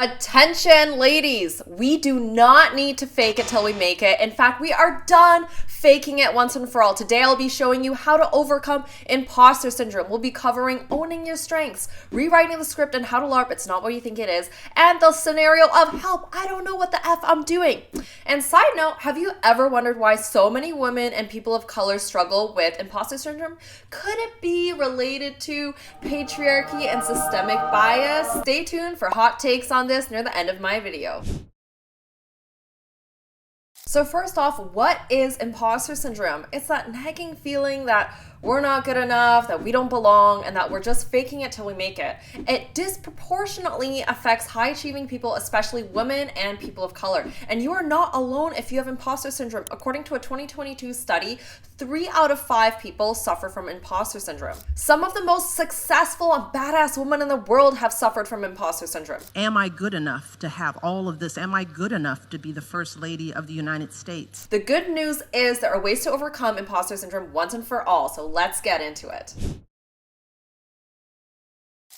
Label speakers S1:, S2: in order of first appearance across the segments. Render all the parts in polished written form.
S1: Attention, ladies! We do not need to fake it till we make it. In fact, we are done faking it once and for all. Today, I'll be showing you how to overcome imposter syndrome. We'll be covering owning your strengths, rewriting the script and how to LARP, it's not what you think it is, and the scenario of help, I don't know what the F I'm doing. And side note, have you ever wondered why so many women and people of color struggle with imposter syndrome? Could it be related to patriarchy and systemic bias? Stay tuned for hot takes on this near the end of my video. So first off, what is imposter syndrome? It's that nagging feeling that we're not good enough, that we don't belong, and that we're just faking it till we make it. It disproportionately affects high-achieving people, especially women and people of color. And you are not alone if you have imposter syndrome. According to a 2022 study, 3 out of 5 people suffer from imposter syndrome. Some of the most successful and badass women in the world have suffered from imposter syndrome.
S2: Am I good enough to have all of this? Am I good enough to be the First Lady of the United States?
S1: The good news is there are ways to overcome imposter syndrome once and for all, so let's get into it.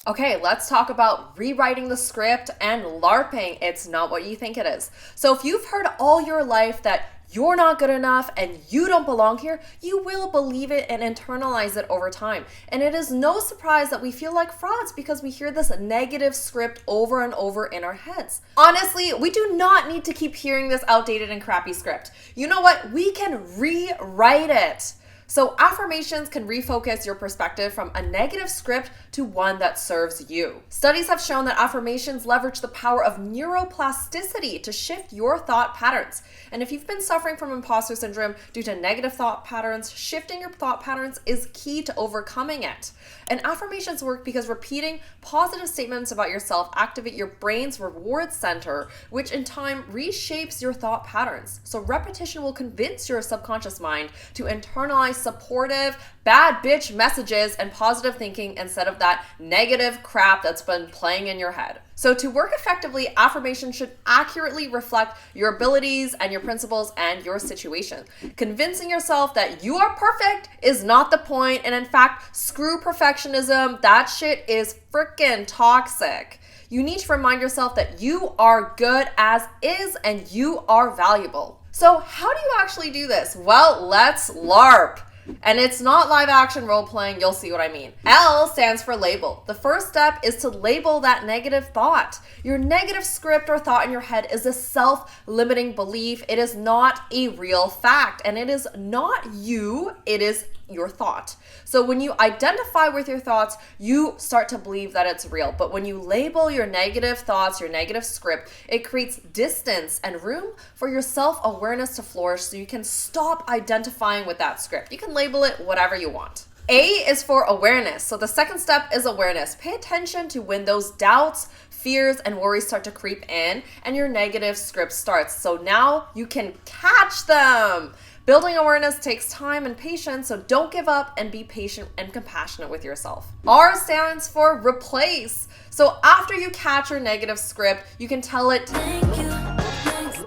S1: Okay, let's talk about rewriting the script and LARPing. It's not what you think it is. So if you've heard all your life that you're not good enough and you don't belong here, you will believe it and internalize it over time. And it is no surprise that we feel like frauds because we hear this negative script over and over in our heads. Honestly, we do not need to keep hearing this outdated and crappy script. You know what? We can rewrite it. So affirmations can refocus your perspective from a negative script to one that serves you. Studies have shown that affirmations leverage the power of neuroplasticity to shift your thought patterns. And if you've been suffering from imposter syndrome due to negative thought patterns, shifting your thought patterns is key to overcoming it. And affirmations work because repeating positive statements about yourself activate your brain's reward center, which in time reshapes your thought patterns. So repetition will convince your subconscious mind to internalize supportive, bad bitch messages and positive thinking instead of that negative crap that's been playing in your head. So to work effectively, affirmation should accurately reflect your abilities and your principles and your situation. Convincing yourself that you are perfect is not the point, and in fact, screw perfectionism. That shit is freaking toxic. You need to remind yourself that you are good as is and you are valuable. So how do you actually do this? Well, let's LARP. And it's not live action role playing, you'll see what I mean. L stands for label. The first step is to label that negative thought. Your negative script or thought in your head is a self-limiting belief. It is not a real fact, and it is not you, it is your thought. So when you identify with your thoughts, you start to believe that it's real. But when you label your negative thoughts, your negative script, it creates distance and room for your self-awareness to flourish so you can stop identifying with that script. You can label it whatever you want. A is for awareness. So the second step is awareness. Pay attention to when those doubts, fears, and worries start to creep in and your negative script starts. So now you can catch them. Building awareness takes time and patience, so don't give up and be patient and compassionate with yourself. R stands for replace. So after you catch your negative script, you can tell it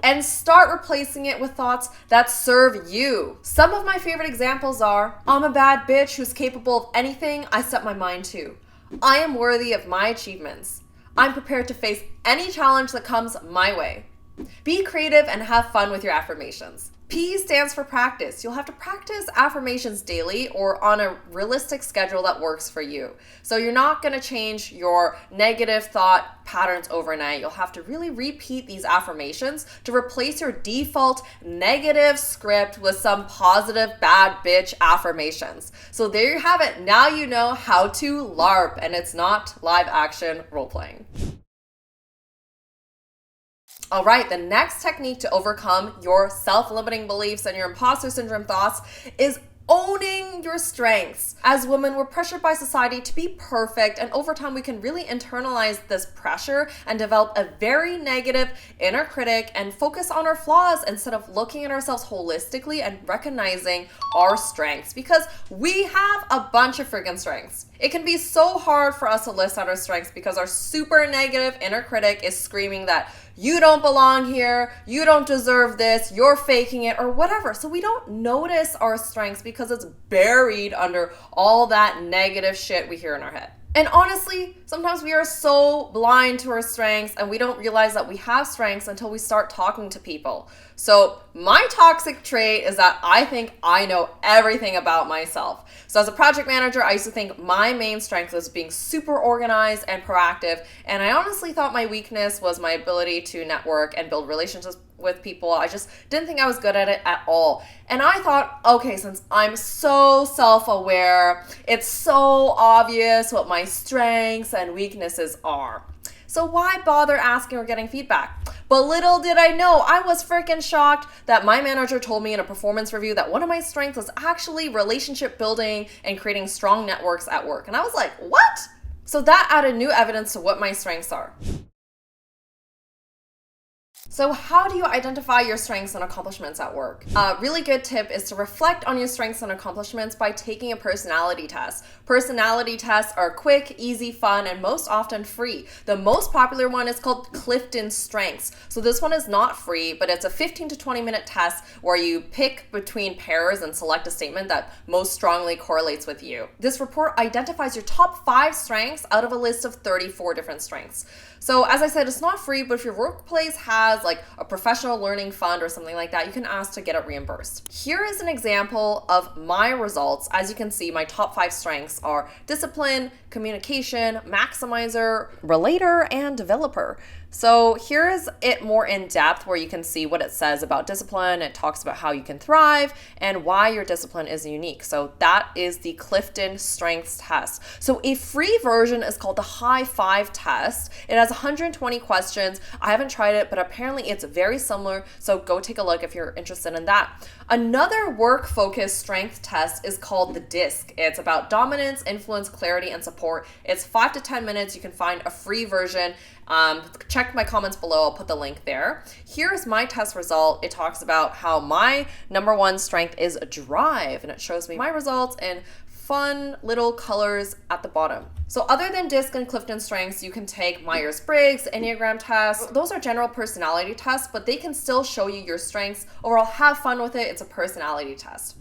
S1: and start replacing it with thoughts that serve you. Some of my favorite examples are, I'm a bad bitch who's capable of anything I set my mind to. I am worthy of my achievements. I'm prepared to face any challenge that comes my way. Be creative and have fun with your affirmations. P stands for practice. You'll have to practice affirmations daily or on a realistic schedule that works for you. So you're not going to change your negative thought patterns overnight. You'll have to really repeat these affirmations to replace your default negative script with some positive bad bitch affirmations. So there you have it. Now you know how to LARP, and it's not live action role playing. All right, the next technique to overcome your self-limiting beliefs and your imposter syndrome thoughts is owning your strengths. As women, we're pressured by society to be perfect, and over time we can really internalize this pressure and develop a very negative inner critic and focus on our flaws instead of looking at ourselves holistically and recognizing our strengths, because we have a bunch of freaking strengths. It can be so hard for us to list out our strengths because our super negative inner critic is screaming that you don't belong here, you don't deserve this, you're faking it, or whatever. So we don't notice our strengths because it's buried under all that negative shit we hear in our head. And honestly, sometimes we are so blind to our strengths and we don't realize that we have strengths until we start talking to people. So my toxic trait is that I think I know everything about myself. So as a project manager, I used to think my main strength was being super organized and proactive. And I honestly thought my weakness was my ability to network and build relationships with people. I just didn't think I was good at it at all. And I thought, okay, since I'm so self-aware, it's so obvious what my strengths and weaknesses are. So why bother asking or getting feedback? But little did I know, I was freaking shocked that my manager told me in a performance review that one of my strengths was actually relationship building and creating strong networks at work. And I was like, what? So that added new evidence to what my strengths are. So how do you identify your strengths and accomplishments at work? A really good tip is to reflect on your strengths and accomplishments by taking a personality test. Personality tests are quick, easy, fun, and most often free. The most popular one is called Clifton Strengths. So this one is not free, but it's a 15 to 20 minute test where you pick between pairs and select a statement that most strongly correlates with you. This report identifies your top 5 strengths out of a list of 34 different strengths. So as I said, it's not free, but if your workplace has like a professional learning fund or something like that, you can ask to get it reimbursed. Here is an example of my results. As you can see, my top 5 strengths are discipline, communication, maximizer, relator, and developer. So here is it more in depth where you can see what it says about discipline. It talks about how you can thrive and why your discipline is unique. So that is the Clifton Strengths test. So a free version is called the High 5 test. It has 120 questions. I haven't tried it, but apparently it's very similar. So go take a look if you're interested in that. Another work-focused strength test is called the DISC. It's about dominance, influence, clarity, and support. It's 5 to 10 minutes. You can find a free version. Check my comments below. I'll put the link there. Here's my test result. It talks about how my number 1 strength is drive, and it shows me my results in fun little colors at the bottom. So other than DISC and Clifton Strengths, you can take Myers-Briggs, Enneagram tests. Those are general personality tests, but they can still show you your strengths. Overall, have fun with it. It's a personality test.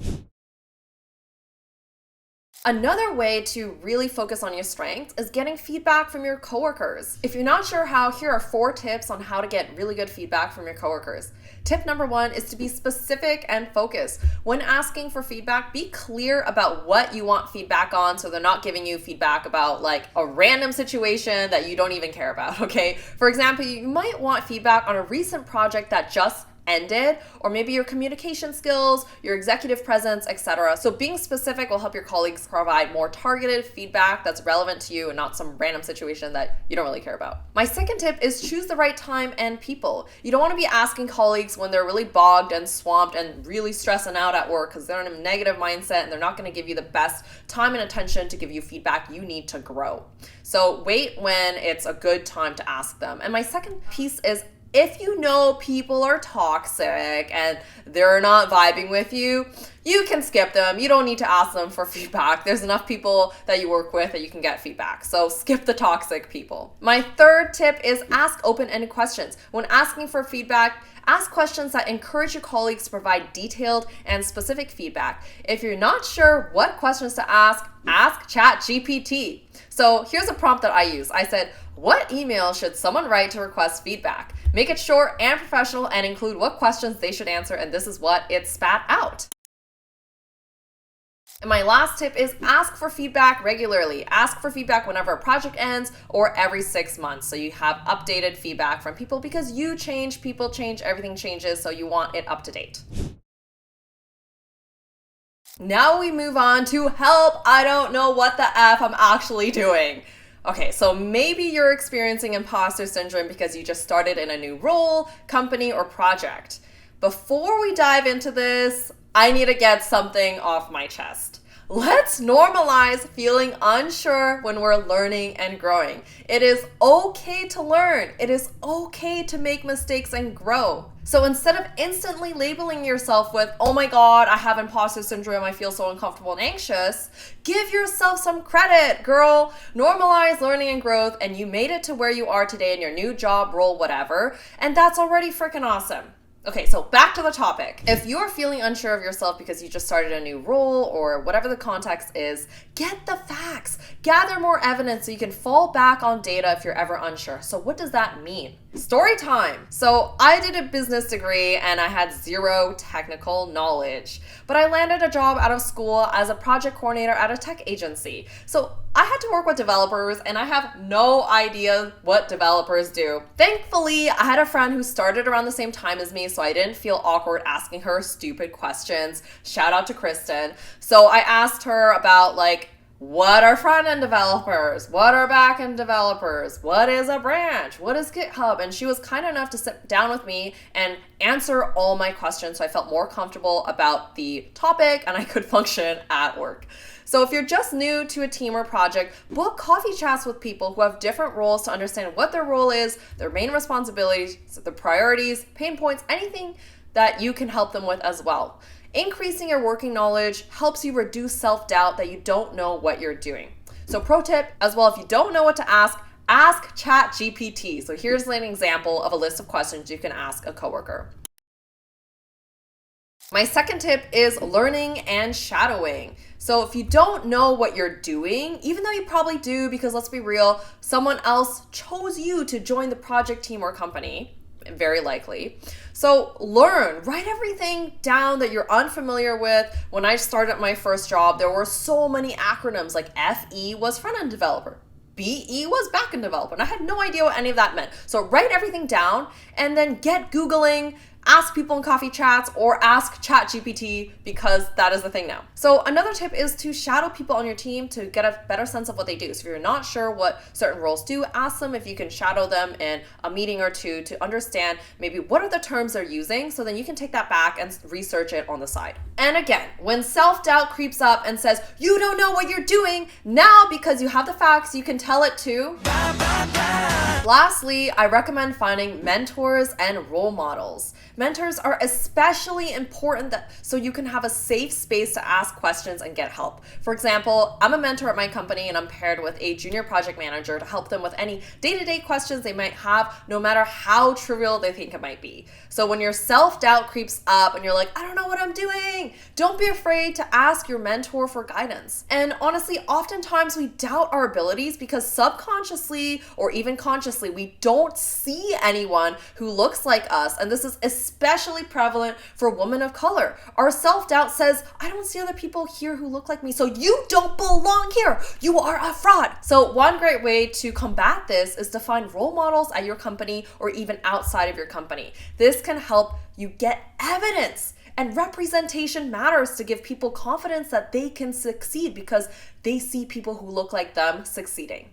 S1: Another way to really focus on your strengths is getting feedback from your coworkers. If you're not sure how, here are 4 tips on how to get really good feedback from your coworkers. Tip number 1 is to be specific and focused. When asking for feedback, be clear about what you want feedback on so they're not giving you feedback about like a random situation that you don't even care about, okay? For example, you might want feedback on a recent project that just ended, or maybe your communication skills, your executive presence, etc. So being specific will help your colleagues provide more targeted feedback that's relevant to you and not some random situation that you don't really care about. My second tip is choose the right time and people. You don't want to be asking colleagues when they're really bogged and swamped and really stressing out at work because they're in a negative mindset and they're not going to give you the best time and attention to give you feedback you need to grow. So wait when it's a good time to ask them. And my second piece is, if you know people are toxic and they're not vibing with you, you can skip them. You don't need to ask them for feedback. There's enough people that you work with that you can get feedback. So skip the toxic people. My third tip is ask open-ended questions. When asking for feedback, ask questions that encourage your colleagues to provide detailed and specific feedback. If you're not sure what questions to ask ChatGPT. So here's a prompt that I use. I said, what email should someone write to request feedback? Make it short and professional and include what questions they should answer, and this is what it spat out. And my last tip is ask for feedback regularly. Ask for feedback whenever a project ends or every 6 months so you have updated feedback from people, because you change, people change, everything changes, so you want it up to date. Now we move on to help, I don't know what the F I'm actually doing. Okay, so maybe you're experiencing imposter syndrome because you just started in a new role, company, or project. Before we dive into this, I need to get something off my chest. Let's normalize feeling unsure when we're learning and growing. It is okay to learn. It is okay to make mistakes and grow. So instead of instantly labeling yourself with, oh my God, I have imposter syndrome, I feel so uncomfortable and anxious, give yourself some credit, girl. Normalize learning and growth, and you made it to where you are today in your new job, role, whatever, and that's already freaking awesome. Okay, so back to the topic. If you're feeling unsure of yourself because you just started a new role or whatever the context is, get the facts. Gather more evidence so you can fall back on data if you're ever unsure. So what does that mean? Story time. So I did a business degree and I had zero technical knowledge, but I landed a job out of school as a project coordinator at a tech agency. So I had to work with developers and I have no idea what developers do. Thankfully, I had a friend who started around the same time as me, so I didn't feel awkward asking her stupid questions. Shout out to Kristen. So I asked her about what are front-end developers? What are back-end developers? What is a branch? What is GitHub? And she was kind enough to sit down with me and answer all my questions, so I felt more comfortable about the topic and I could function at work. So if you're just new to a team or project, book coffee chats with people who have different roles to understand what their role is, their main responsibilities, their priorities, pain points, anything that you can help them with as well. Increasing your working knowledge helps you reduce self-doubt that you don't know what you're doing. So pro tip as well, if you don't know what to ask ChatGPT. So here's an example of a list of questions you can ask a coworker. My second tip is learning and shadowing. So if you don't know what you're doing, even though you probably do, because let's be real, someone else chose you to join the project team or company, very likely. So learn, write everything down that you're unfamiliar with. When I started my first job, there were so many acronyms, like FE was front-end developer. BE was backend developer, and I had no idea what any of that meant. So write everything down and then get Googling, ask people in coffee chats, or ask ChatGPT, because that is the thing now. So another tip is to shadow people on your team to get a better sense of what they do. So if you're not sure what certain roles do, ask them if you can shadow them in a meeting or two to understand maybe what are the terms they're using, so then you can take that back and research it on the side. And again, when self-doubt creeps up and says, you don't know what you're doing, now because you have the facts, you can tell it too. Lastly, I recommend finding mentors and role models. Mentors are especially important so you can have a safe space to ask questions and get help. For example, I'm a mentor at my company and I'm paired with a junior project manager to help them with any day-to-day questions they might have, no matter how trivial they think it might be. So when your self-doubt creeps up and you're like, I don't know what I'm doing, don't be afraid to ask your mentor for guidance. And honestly, oftentimes we doubt our abilities because subconsciously or even consciously, we don't see anyone who looks like us. And this is especially prevalent for women of color. Our self-doubt says, I don't see other people here who look like me, so you don't belong here. You are a fraud. So one great way to combat this is to find role models at your company or even outside of your company. This can help you get evidence. And representation matters to give people confidence that they can succeed because they see people who look like them succeeding.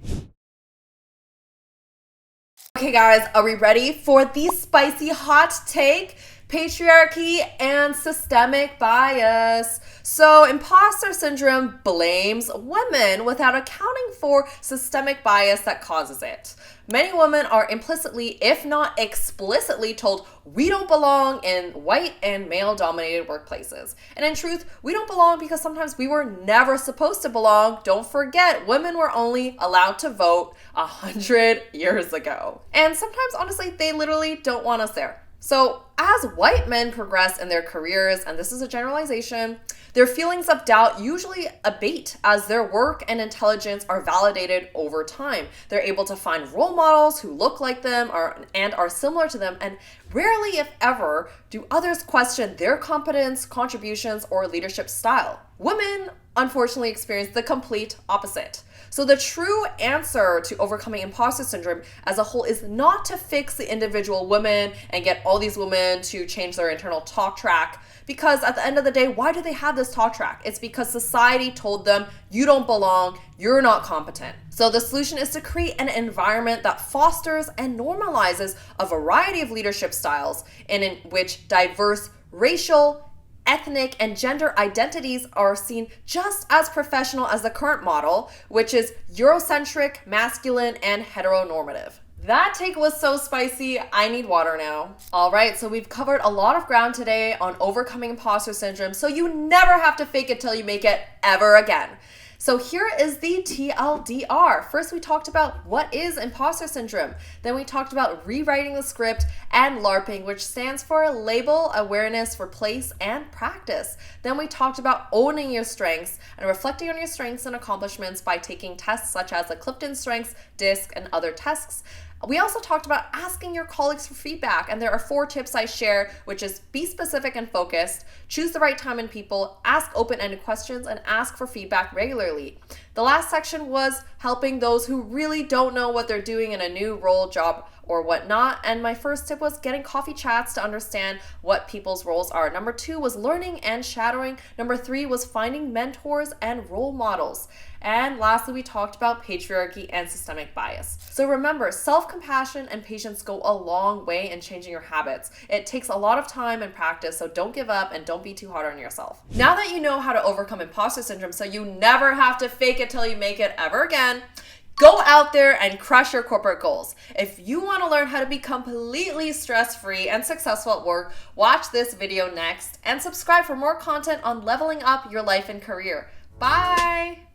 S1: Okay guys, are we ready for the spicy hot take? Patriarchy and systemic bias. So imposter syndrome blames women without accounting for systemic bias that causes it. Many women are implicitly, if not explicitly, told we don't belong in white and male-dominated workplaces. And in truth, we don't belong because sometimes we were never supposed to belong. Don't forget, women were only allowed to vote 100 years ago. And sometimes, honestly, they literally don't want us there. So as white men progress in their careers, and this is a generalization, their feelings of doubt usually abate as their work and intelligence are validated over time. They're able to find role models who look like them and are similar to them, and rarely, if ever, do others question their competence, contributions, or leadership style. Women, unfortunately, experience the complete opposite. So the true answer to overcoming imposter syndrome as a whole is not to fix the individual women and get all these women to change their internal talk track, because at the end of the day, why do they have this talk track? It's because society told them, you don't belong, you're not competent. So the solution is to create an environment that fosters and normalizes a variety of leadership styles and in which diverse racial, ethnic, and gender identities are seen just as professional as the current model, which is Eurocentric, masculine, and heteronormative. That take was so spicy, I need water now. All right, so we've covered a lot of ground today on overcoming imposter syndrome, so you never have to fake it till you make it ever again. So here is the TLDR. First, we talked about what is imposter syndrome. Then we talked about rewriting the script and LARPing, which stands for label, awareness, replace, and practice. Then we talked about owning your strengths and reflecting on your strengths and accomplishments by taking tests such as the Clifton Strengths, DISC, and other tests. We also talked about asking your colleagues for feedback, and there are 4 tips I share, which is be specific and focused, choose the right time and people, ask open-ended questions, and ask for feedback regularly. The last section was helping those who really don't know what they're doing in a new role, job, or whatnot. And my first tip was getting coffee chats to understand what people's roles are. Number 2 was learning and shadowing. Number 3 was finding mentors and role models. And lastly, we talked about patriarchy and systemic bias. So remember, self-compassion and patience go a long way in changing your habits. It takes a lot of time and practice, so don't give up and don't be too hard on yourself. Now that you know how to overcome imposter syndrome so you never have to fake it till you make it ever again, go out there and crush your corporate goals. If you want to learn how to be completely stress-free and successful at work, watch this video next and subscribe for more content on leveling up your life and career. Bye!